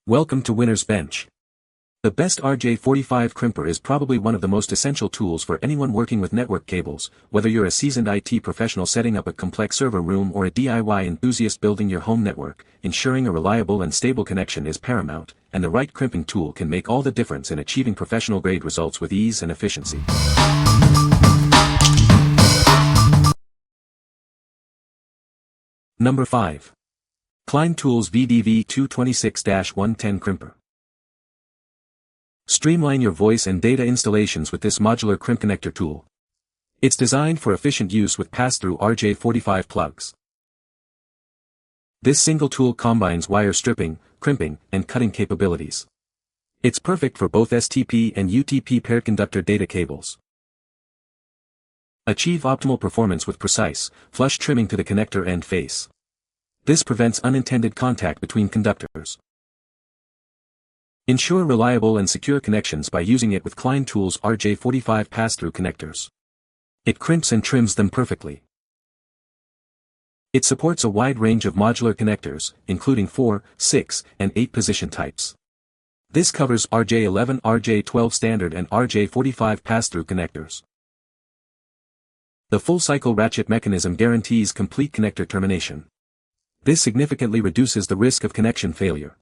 Welcome to Winner's Bench. The best RJ45 Crimper is probably one of the most essential tools for anyone working with network cables, whether you're a seasoned IT professional setting up a complex server room or a DIY enthusiast building your home network. Ensuring a reliable and stable connection is paramount, and the right crimping tool can make all the difference in achieving professional-grade results with ease and efficiency. Number 5. Klein Tools VDV226-110 Crimper. Streamline your voice and data installations with this modular crimp connector tool. It's designed for efficient use with pass-through RJ45 plugs. This single tool combines wire stripping, crimping, and cutting capabilities. It's perfect for both STP and UTP paired conductor data cables. Achieve optimal performance with precise, flush trimming to the connector end face. This prevents unintended contact between conductors. Ensure reliable and secure connections by using it with Klein Tools RJ45 pass-through connectors. It crimps and trims them perfectly. It supports a wide range of modular connectors, including 4, 6, and 8 position types. This covers RJ11, RJ12 standard and RJ45 pass-through connectors. The full-cycle ratchet mechanism guarantees complete connector termination. This significantly reduces the risk of connection failure.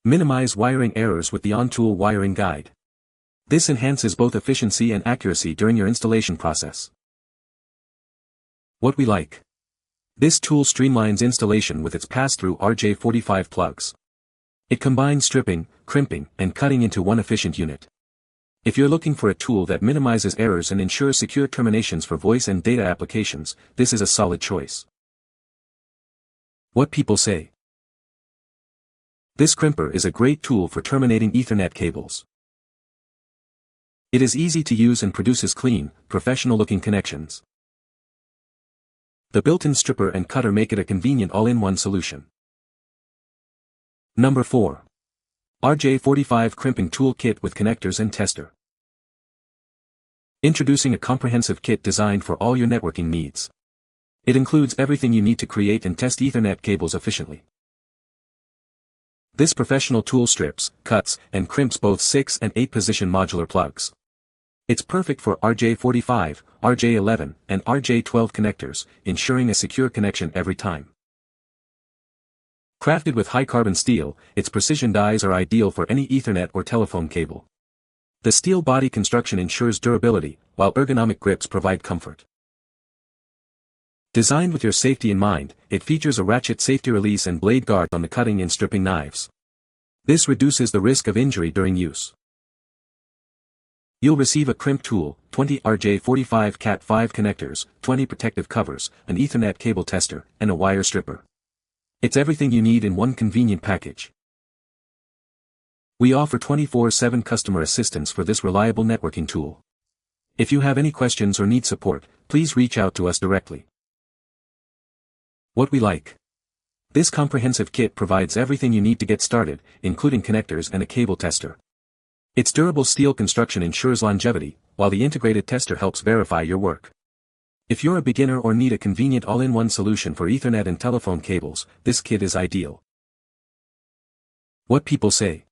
Minimize wiring errors with the on-tool wiring guide. This enhances both efficiency and accuracy during your installation process. What we like. This tool streamlines installation with its pass-through RJ45 plugs. It combines stripping, crimping, and cutting into one efficient unit. If you're looking for a tool that minimizes errors and ensures secure terminations for voice and data applications, this is a solid choice. What people say. This crimper is a great tool for terminating Ethernet cables. It is easy to use and produces clean, professional-looking connections. The built-in stripper and cutter make it a convenient all-in-one solution. Number 4. RJ45 Crimping Tool Kit with Connectors and Tester. Introducing a comprehensive kit designed for all your networking needs. It includes everything you need to create and test Ethernet cables efficiently. This professional tool strips, cuts, and crimps both 6 and 8 position modular plugs. It's perfect for RJ45, RJ11, and RJ12 connectors, ensuring a secure connection every time. Crafted with high-carbon steel, its precision dies are ideal for any Ethernet or telephone cable. The steel body construction ensures durability, while ergonomic grips provide comfort. Designed with your safety in mind, it features a ratchet safety release and blade guard on the cutting and stripping knives. This reduces the risk of injury during use. You'll receive a crimp tool, 20 RJ45 Cat5 connectors, 20 protective covers, an Ethernet cable tester, and a wire stripper. It's everything you need in one convenient package. We offer 24/7 customer assistance for this reliable networking tool. If you have any questions or need support, please reach out to us directly. What we like. This comprehensive kit provides everything you need to get started, including connectors and a cable tester. Its durable steel construction ensures longevity, while the integrated tester helps verify your work. If you're a beginner or need a convenient all-in-one solution for Ethernet and telephone cables, this kit is ideal. What people say.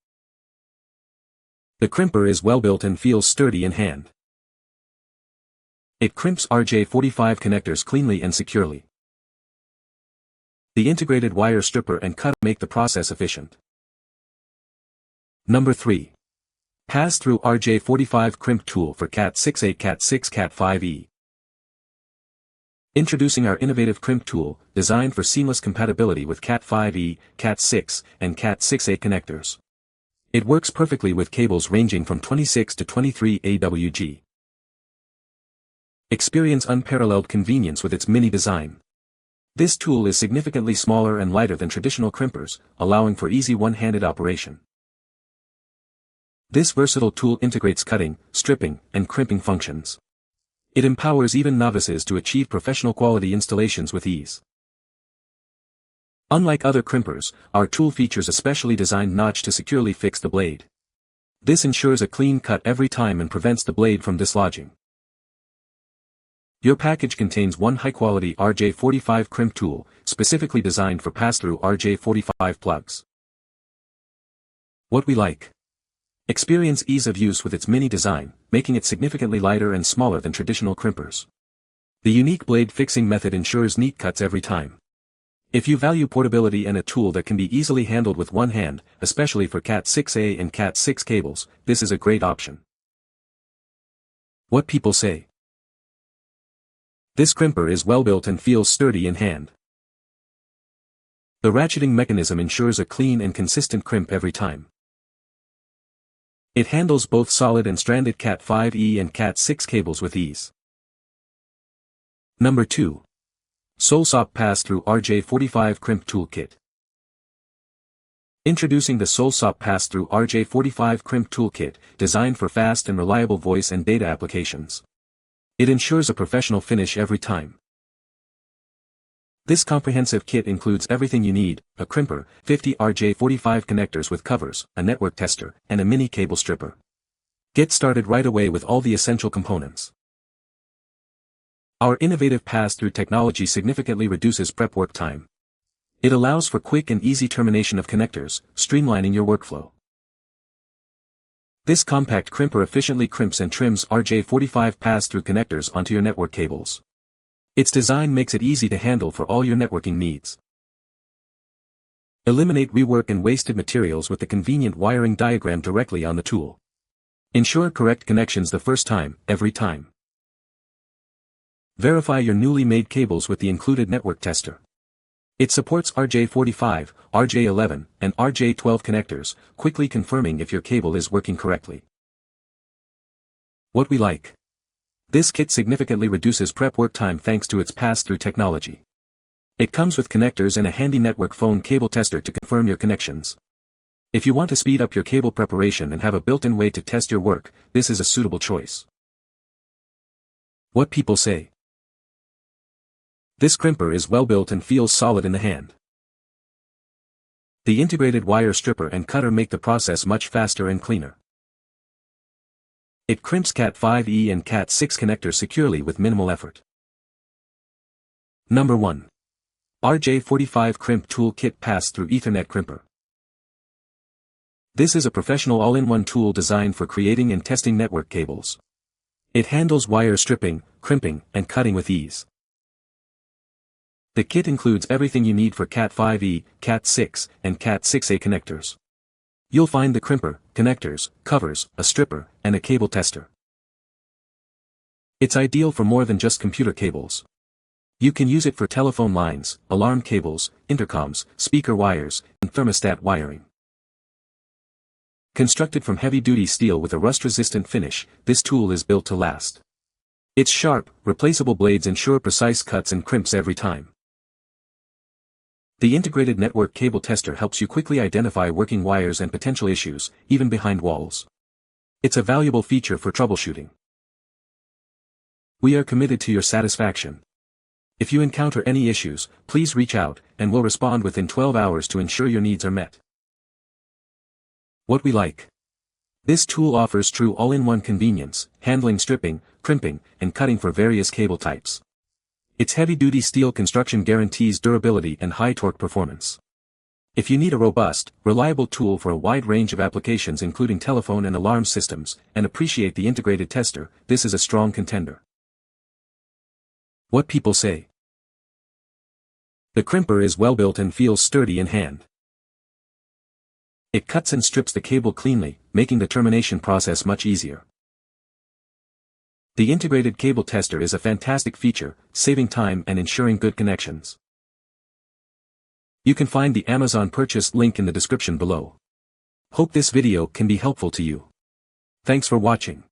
The crimper is well-built and feels sturdy in hand. It crimps RJ45 connectors cleanly and securely. The integrated wire stripper and cut make the process efficient. Number 3. Pass-through RJ45 Crimp Tool for Cat6A, Cat6, Cat5e. Introducing our innovative crimp tool, designed for seamless compatibility with Cat5e, Cat6, and Cat6A connectors. It works perfectly with cables ranging from 26 to 23 AWG. Experience unparalleled convenience with its mini design. This tool is significantly smaller and lighter than traditional crimpers, allowing for easy one-handed operation. This versatile tool integrates cutting, stripping, and crimping functions. It empowers even novices to achieve professional quality installations with ease. Unlike other crimpers, our tool features a specially designed notch to securely fix the blade. This ensures a clean cut every time and prevents the blade from dislodging. Your package contains one high-quality RJ45 crimp tool, specifically designed for pass-through RJ45 plugs. What we like. Experience ease of use with its mini design, making it significantly lighter and smaller than traditional crimpers. The unique blade fixing method ensures neat cuts every time. If you value portability and a tool that can be easily handled with one hand, especially for Cat 6A and Cat 6 cables, this is a great option. What people say. This crimper is well built and feels sturdy in hand. The ratcheting mechanism ensures a clean and consistent crimp every time. It handles both solid and stranded Cat 5e and Cat 6 cables with ease. Number 2. Solsop Pass-Through RJ45 Crimp Toolkit. Introducing the Solsop Pass-Through RJ45 Crimp Toolkit, designed for fast and reliable voice and data applications. It ensures a professional finish every time. This comprehensive kit includes everything you need: a crimper, 50 RJ45 connectors with covers, a network tester, and a mini cable stripper. Get started right away with all the essential components. Our innovative pass-through technology significantly reduces prep work time. It allows for quick and easy termination of connectors, streamlining your workflow. This compact crimper efficiently crimps and trims RJ45 pass-through connectors onto your network cables. Its design makes it easy to handle for all your networking needs. Eliminate rework and wasted materials with the convenient wiring diagram directly on the tool. Ensure correct connections the first time, every time. Verify your newly made cables with the included network tester. It supports RJ45, RJ11, and RJ12 connectors, quickly confirming if your cable is working correctly. What we like. This kit significantly reduces prep work time thanks to its pass-through technology. It comes with connectors and a handy network phone cable tester to confirm your connections. If you want to speed up your cable preparation and have a built-in way to test your work, this is a suitable choice. What people say. This crimper is well built and feels solid in the hand. The integrated wire stripper and cutter make the process much faster and cleaner. It crimps Cat 5e and Cat 6 connectors securely with minimal effort. Number 1. RJ45 Crimp Tool Kit Pass-Through Ethernet Crimper. This is a professional all-in-one tool designed for creating and testing network cables. It handles wire stripping, crimping, and cutting with ease. The kit includes everything you need for Cat 5e, Cat 6, and Cat 6a connectors. You'll find the crimper, connectors, covers, a stripper, and a cable tester. It's ideal for more than just computer cables. You can use it for telephone lines, alarm cables, intercoms, speaker wires, and thermostat wiring. Constructed from heavy-duty steel with a rust-resistant finish, this tool is built to last. Its sharp, replaceable blades ensure precise cuts and crimps every time. The integrated network cable tester helps you quickly identify working wires and potential issues, even behind walls. It's a valuable feature for troubleshooting. We are committed to your satisfaction. If you encounter any issues, please reach out, and we'll respond within 12 hours to ensure your needs are met. What we like. This tool offers true all-in-one convenience, handling stripping, crimping, and cutting for various cable types. Its heavy-duty steel construction guarantees durability and high torque performance. If you need a robust, reliable tool for a wide range of applications including telephone and alarm systems, and appreciate the integrated tester, this is a strong contender. What people say. The crimper is well built and feels sturdy in hand. It cuts and strips the cable cleanly, making the termination process much easier. The integrated cable tester is a fantastic feature, saving time and ensuring good connections. You can find the Amazon purchase link in the description below. Hope this video can be helpful to you. Thanks for watching.